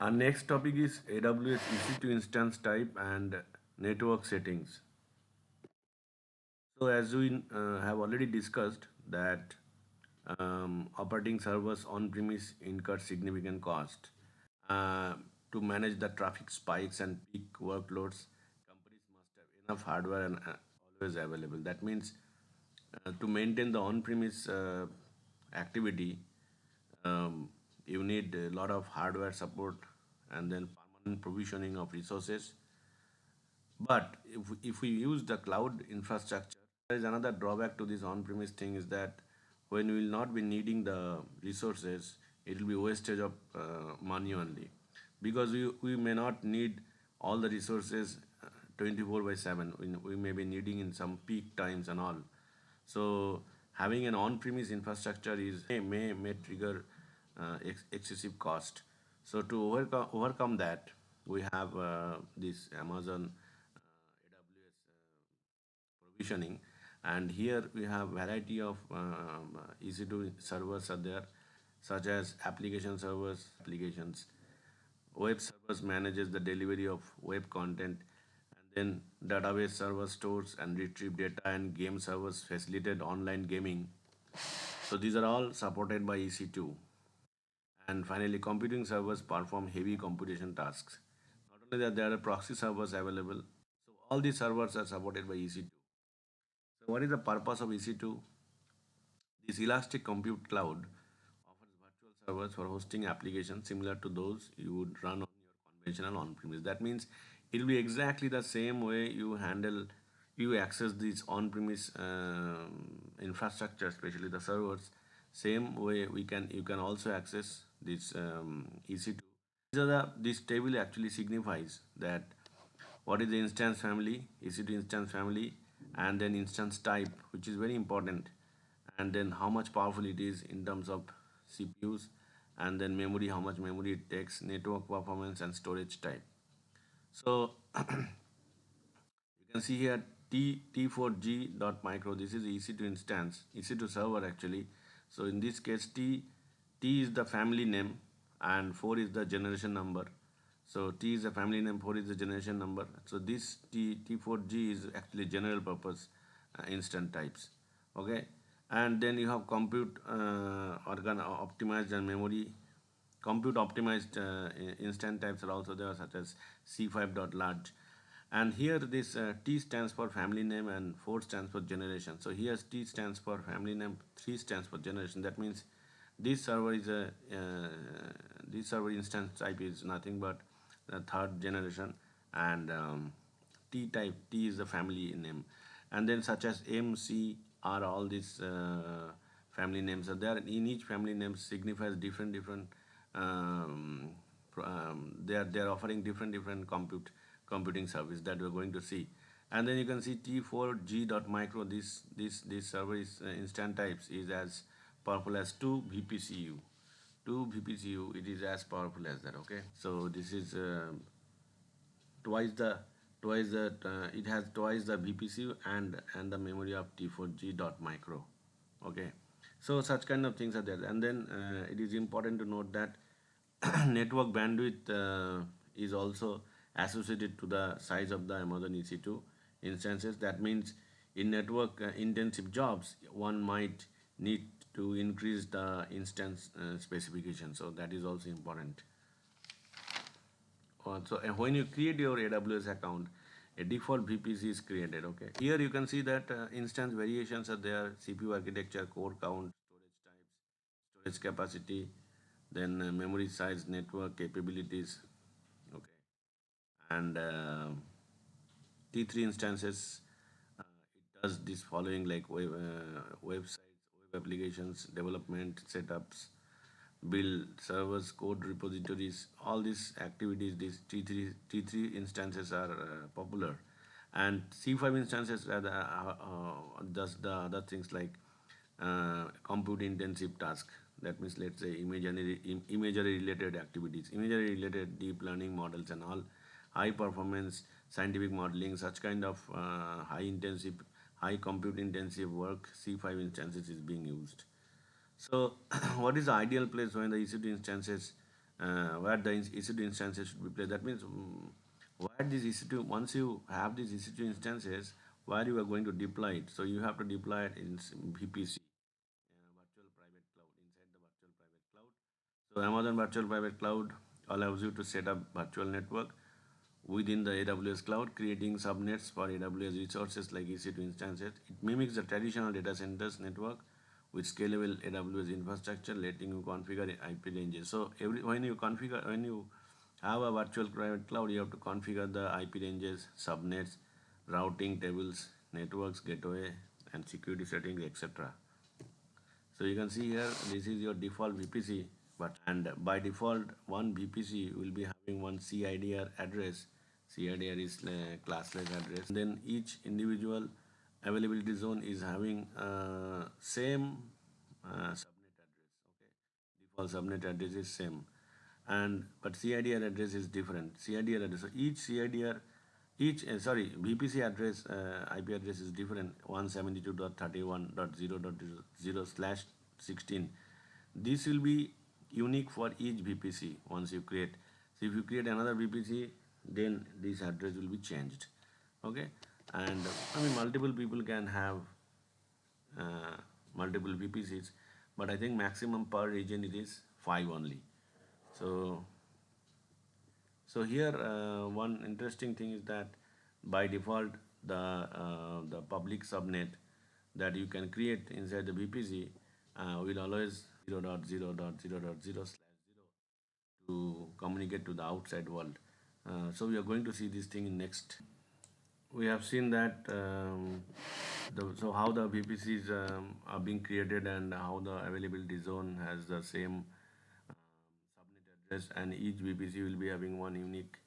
Our next topic is AWS EC2 instance type and network settings. So as we have already discussed that operating servers on-premise incur significant cost. Uh, to manage the traffic spikes and peak workloads, companies must have enough hardware and always available. That means to maintain the on-premise activity, you need a lot of hardware support and then permanent provisioning of resources. But if we use the cloud infrastructure, there is another drawback to this on-premise thing is that when we will not be needing the resources, it will be wastage of money only. Because we may not need all the resources 24 by 7. We may be needing in some peak times and all. So having an on-premise infrastructure may trigger excessive cost. So to overcome that, we have this Amazon AWS provisioning, and here we have variety of EC2 servers are there, such as application servers, applications. Web servers manages the delivery of web content, and then database server stores and retrieve data, and game servers facilitate online gaming. So these are all supported by EC2. And finally, computing servers perform heavy computation tasks. Not only that, there are proxy servers available. So all these servers are supported by EC2. So what is the purpose of EC2? This elastic compute cloud offers virtual servers for hosting applications similar to those you would run on your conventional on-premise. That means it will be exactly the same way you access these on-premise infrastructure, especially the servers. Same way you can also access this EC2. This table actually signifies that what is the instance family, EC2 instance family, and then instance type, which is very important, and then how much powerful it is in terms of CPUs, and then memory, how much memory it takes, network performance, and storage type. So you can see here T4G.micro. This is EC2 instance, EC2 server actually. So in this case, T is the family name, and 4 is the generation number. So T is the family name, 4 is the generation number. So this T4G is actually general purpose instant types. Okay, and then you have compute organ optimized and memory. Compute optimized instant types are also there, such as C5.large. And here this T stands for family name and 4 stands for generation. So here T stands for family name, 3 stands for generation. That means this server is a this server instance type is nothing but the third generation, and T is the family name, and then such as M, C, R, all these family names are there. In each family name signifies different um, they are offering different computing service that we're going to see. And then you can see T4G.micro. This server is instant types is as powerful as 2 VPCU. 2 VPCU, it is as powerful as that. Okay, so this is twice the it has twice the VPCU and the memory of T4G.micro. Okay, so such kind of things are there. And then it is important to note that network bandwidth is also associated to the size of the Amazon EC2 instances. That means in network intensive jobs, one might need to increase the instance specification. So that is also important. So when you create your AWS account, a default VPC is created. Okay. Here you can see that instance variations are there: CPU architecture, core count, storage types, storage capacity, then memory size, network capabilities. Okay, and T3 instances, it does this following like websites, web applications, development setups, build servers, code repositories, all these activities, these T3 instances are popular, and C5 instances are does the other things like compute intensive task. That means let's say imagery related activities, imagery related deep learning models and all, high performance scientific modeling, such kind of high compute intensive work. C5 instances is being used. So, what is the ideal place when the EC2 instances where the EC2 instances should be placed. That means where this EC2, once you have these EC2 instances, where you are going to deploy it. So you have to deploy it in VPC, virtual private cloud, inside the virtual private cloud. So Amazon Virtual Private Cloud allows you to set up virtual network within the AWS cloud, creating subnets for AWS resources like EC2 instances. It mimics the traditional data centers network with scalable AWS infrastructure, letting you configure IP ranges. So when you have a virtual private cloud, you have to configure the IP ranges, subnets, routing tables, networks, gateway, and security settings, etc. So you can see here, this is your default VPC, and by default, one VPC will be having one CIDR address. CIDR is classless address. Then each individual availability zone is having same subnet address. Okay, default subnet address is same, and but CIDR address is different. CIDR address. So each CIDR, VPC address, IP address is different. 172.31.0.0/16. This will be unique for each VPC once you create. So if you create another VPC, then this address will be changed. Okay, and I mean multiple people can have multiple VPCs, but I think maximum per region it is 5 only. So here one interesting thing is that by default the public subnet that you can create inside the VPC will always 0.0.0.0/0 to communicate to the outside world. So we are going to see this thing in next. We have seen that so how the VPCs are being created and how the availability zone has the same subnet address, and each VPC will be having one unique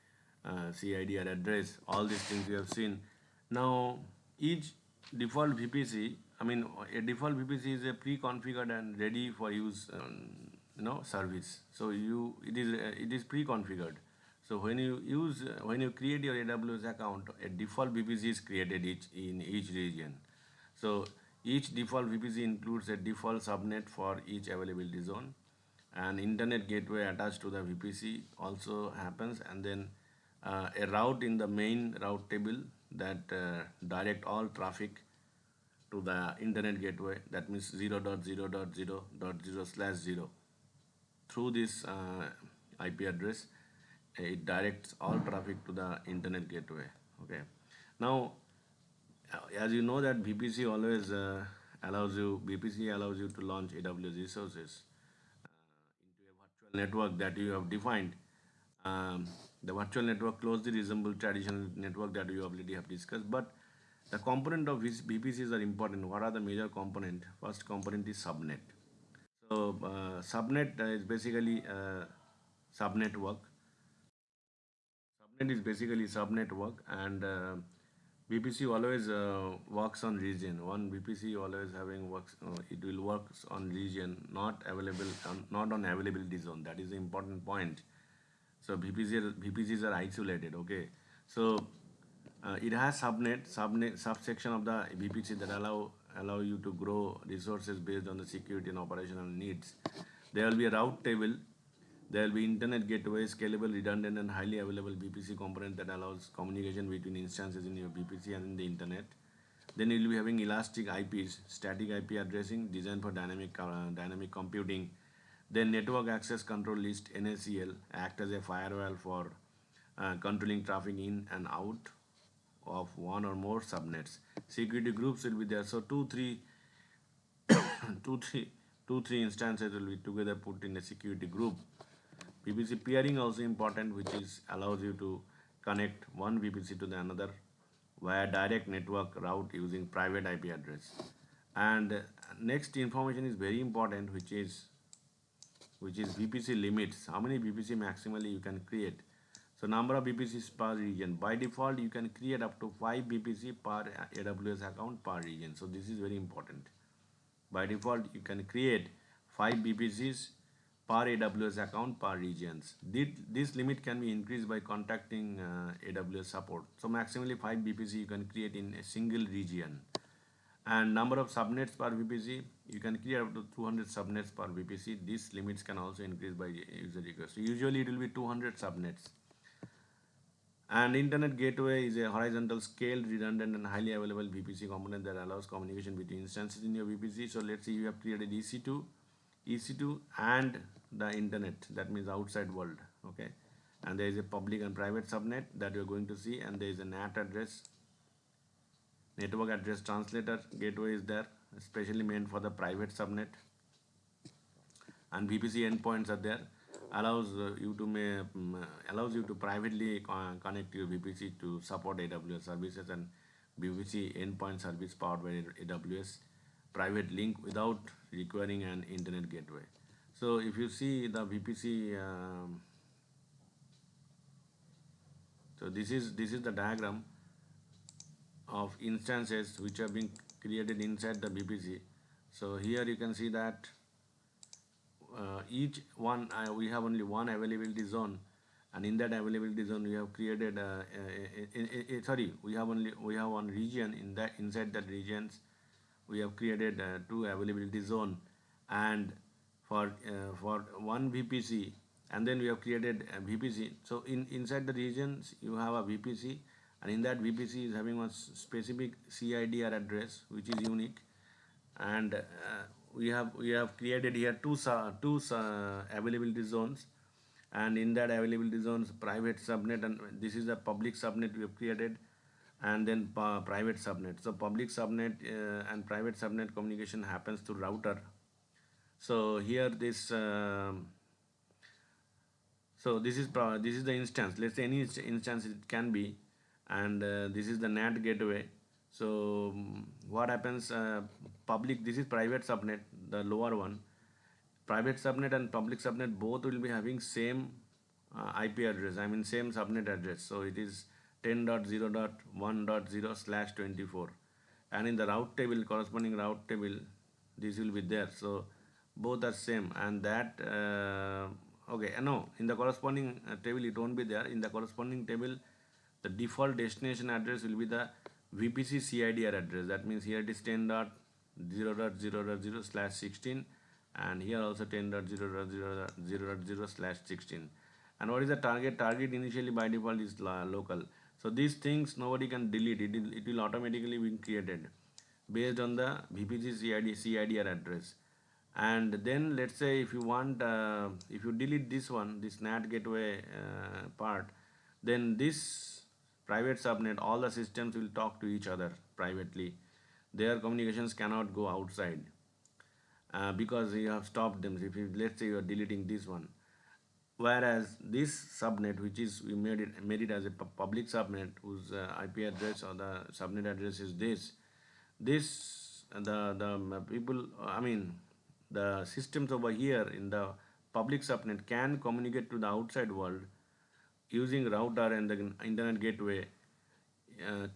CIDR address. All these things we have seen. Now each default VPC, I mean a default VPC is a pre-configured and ready for use service. So it is pre-configured. So when you create your AWS account, a default VPC is created in each region. So each default VPC includes a default subnet for each availability zone. An internet gateway attached to the VPC also happens, and then a route in the main route table that direct all traffic to the internet gateway. That means 0.0.0.0/0. Through this IP address, it directs all traffic to the internet gateway. Okay. Now, as you know that VPC allows you to launch AWS resources into a virtual network that you have defined. The virtual network closely resembles traditional network that we already have discussed, but the component of VPCs are important. What are the major component? First component is subnet. So subnet is basically subnetwork. Subnet is basically subnetwork, and VPC always works on region. One VPC always having works. It will work on region, not on availability zone. That is the important point. So VPCs are isolated. Okay, so it has subnet subsection of the VPC that allow you to grow resources based on the security and operational needs. There will be a route table. There will be internet gateway, scalable, redundant, and highly available VPC component that allows communication between instances in your VPC and in the internet. Then you will be having elastic IPs, static IP addressing, designed for dynamic computing. Then network access control list, NACL, act as a firewall for controlling traffic in and out of one or more subnets. Security groups will be there. So two, three instances will be together put in a security group. VPC peering also important, which is allows you to connect one VPC to the another via direct network route using private IP address. And next information is very important, which is VPC limits. How many VPC maximally you can create? So number of VPCs per region. By default, you can create up to 5 VPC per AWS account per region. So this is very important. By default, you can create 5 VPCs per AWS account per regions. This limit can be increased by contacting AWS support. So maximally 5 VPC you can create in a single region. And number of subnets per VPC, you can create up to 200 subnets per VPC. These limits can also increase by user request. So usually it will be 200 subnets. And Internet Gateway is a horizontal scaled, redundant, and highly available VPC component that allows communication between instances in your VPC. So let's say you have created EC2 and the internet, that means outside world, okay? And there is a public and private subnet that you're going to see, and there is a NAT address, network address translator gateway is there, especially meant for the private subnet. And VPC endpoints are there, allows allows you to privately connect your VPC to support AWS services, and VPC endpoint service powered by AWS private link without requiring an internet gateway. So if you see the VPC, so this is the diagram of instances which have been created inside the VPC. So here you can see that each one we have only one availability zone, and in that availability zone we have created we have one region. In that, inside that regions we have created two availability zone, and for one VPC, and then we have created a VPC. So inside the regions you have a VPC, and in that VPC is having a specific CIDR address which is unique. And we have created here two availability zones, and in that availability zones private subnet, and this is the public subnet we have created, and then private subnet. So public subnet and private subnet communication happens through router. So here this so this is the instance, let's say any instance it can be, and this is the NAT gateway. So what happens, public, this is private subnet, the lower one. Private subnet and public subnet both will be having same IP address, I mean same subnet address. So it is 10.0.1.0/24, and in the route table, corresponding route table, this will be there. So both are same, and that okay, no, in the corresponding table it won't be there. In the corresponding table, the default destination address will be the VPC CIDR address. That means here it is 10.0.0.0/16, and here also 10.0.0.0/16. And what is the target? Target initially by default is local. So these things nobody can delete. It will automatically be created based on the VPC CIDR address. And then let's say if you want, if you delete this one, this NAT gateway part, then this private subnet, all the systems will talk to each other privately. Their communications cannot go outside because you have stopped them. If you, let's say you are deleting this one, whereas this subnet, which is we made it as a public subnet, whose IP address or the subnet address is this the people, I mean the systems over here in the public subnet can communicate to the outside world using router and the internet gateway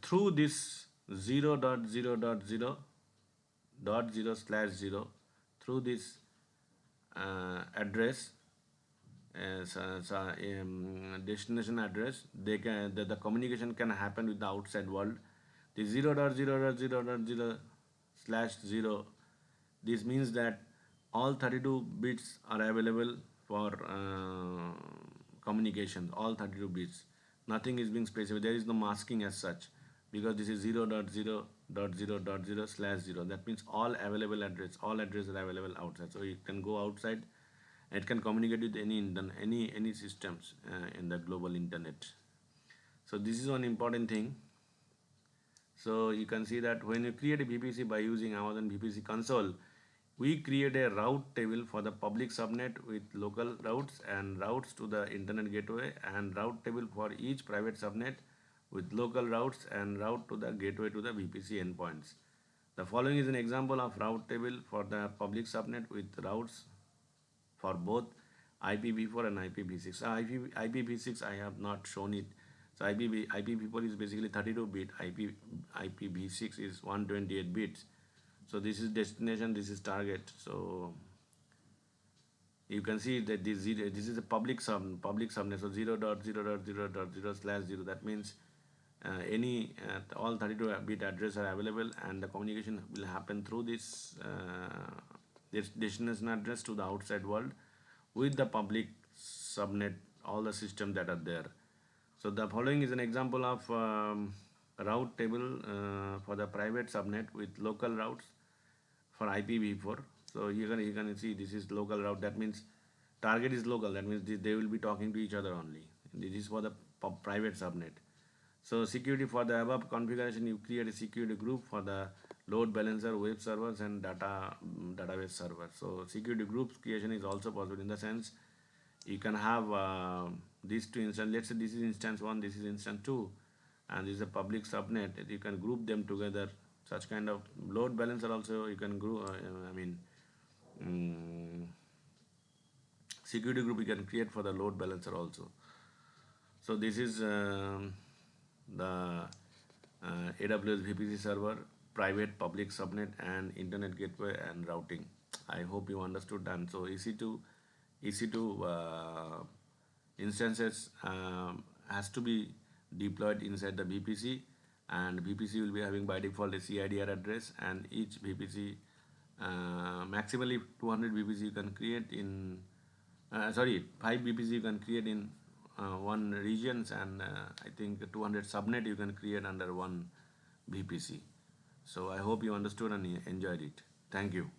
through this 0.0.0.0/0 through this address as destination address. They can the communication can happen with the outside world. The 0.0.0.0/0, this means that all 32 bits are available for communication, all 32 bits. Nothing is being specified. There is no masking as such, because this is 0.0.0.0/0. That means all available address, all addresses are available outside. So it can go outside. It can communicate with any systems in the global internet. So this is one important thing. So you can see that when you create a VPC by using Amazon VPC console, we create a route table for the public subnet with local routes and routes to the internet gateway, and route table for each private subnet with local routes and route to the gateway to the VPC endpoints. The following is an example of route table for the public subnet with routes for both IPv4 and IPv6. IPv6 I have not shown it. So IPv4 is basically 32 bit. IPv6 is 128 bits. So this is destination, this is target. So you can see that this is a public subnet. So 0.0.0.0/0. That means any all 32-bit address are available, and the communication will happen through this destination address to the outside world with the public subnet, all the systems that are there. So the following is an example of route table for the private subnet with local routes for IPv4. So you can see this is local route. That means target is local. That means they will be talking to each other only. This is for the private subnet. So security, for the above configuration, you create a security group for the load balancer, web servers, and database server. So security groups creation is also possible, in the sense you can have these two instances. Let's say this is instance 1, this is instance 2, and this is a public subnet. You can group them together. Such kind of load balancer also you can group. Mm, Security group you can create for the load balancer also. So this is the AWS VPC server, private public subnet, and internet gateway and routing. I hope you understood. And so EC2 instances has to be deployed inside the VPC, and VPC will be having by default a CIDR address, and each VPC maximally 200 VPC you can create in 5 VPC you can create in one regions, and I think 200 subnet you can create under one VPC. So I hope you understood and enjoyed it. Thank you.